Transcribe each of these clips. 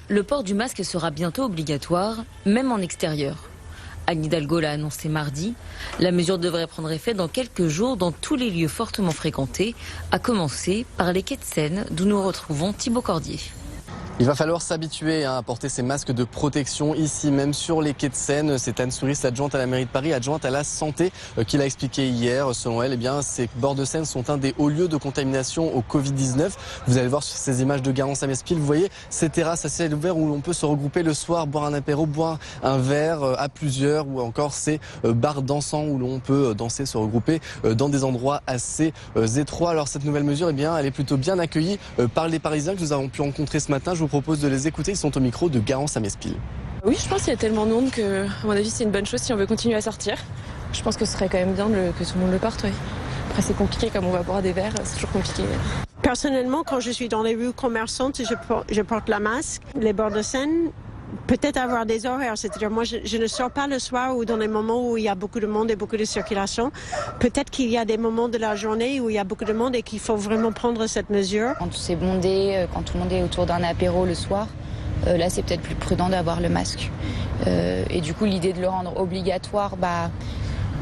le port du masque sera bientôt obligatoire, même en extérieur. Anne Hidalgo l'a annoncé mardi. La mesure devrait prendre effet dans quelques jours dans tous les lieux fortement fréquentés, à commencer par les quais de Seine, d'où nous retrouvons Thibaut Cordier. Il va falloir s'habituer à porter ces masques de protection ici même sur les quais de Seine. C'est Anne Souris, adjointe à la mairie de Paris, adjointe à la santé, qui l'a expliqué hier. Selon elle, ces bords de Seine sont un des hauts lieux de contamination au Covid-19. Vous allez voir sur ces images de Garance-à-Mespil, vous voyez ces terrasses à ciel ouvert où l'on peut se regrouper le soir, boire un apéro, boire un verre à plusieurs, ou encore ces bars dansants où l'on peut danser, se regrouper dans des endroits assez étroits. Alors cette nouvelle mesure, elle est plutôt bien accueillie par les Parisiens que nous avons pu rencontrer ce matin. Je vous propose de les écouter, ils sont au micro de Garance-à-Mespil. Oui, je pense qu'il y a tellement de monde que, à mon avis, c'est une bonne chose si on veut continuer à sortir. Je pense que ce serait quand même bien que tout le monde le porte, oui. Après, c'est compliqué, comme on va boire des verres, c'est toujours compliqué. Personnellement, quand je suis dans les rues commerçantes, je porte la masque. Les bords de Seine, peut-être avoir des horaires, c'est-à-dire moi je ne sors pas le soir ou dans les moments où il y a beaucoup de monde et beaucoup de circulation. Peut-être qu'il y a des moments de la journée où il y a beaucoup de monde et qu'il faut vraiment prendre cette mesure. Quand c'est bondé, quand tout le monde est autour d'un apéro le soir, là c'est peut-être plus prudent d'avoir le masque. Et du coup l'idée de le rendre obligatoire,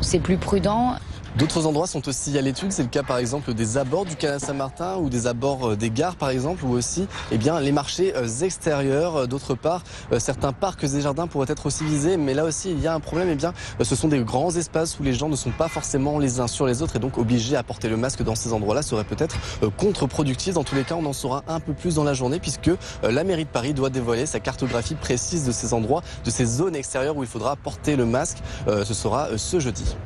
c'est plus prudent. D'autres endroits sont aussi à l'étude, c'est le cas par exemple des abords du canal Saint-Martin ou des abords des gares par exemple, ou aussi les marchés extérieurs. D'autre part, certains parcs et jardins pourraient être aussi visés, mais là aussi il y a un problème, ce sont des grands espaces où les gens ne sont pas forcément les uns sur les autres et donc obligés à porter le masque dans ces endroits-là serait peut-être contre-productif. Dans tous les cas, on en saura un peu plus dans la journée puisque la mairie de Paris doit dévoiler sa cartographie précise de ces endroits, de ces zones extérieures où il faudra porter le masque. Ce sera ce jeudi.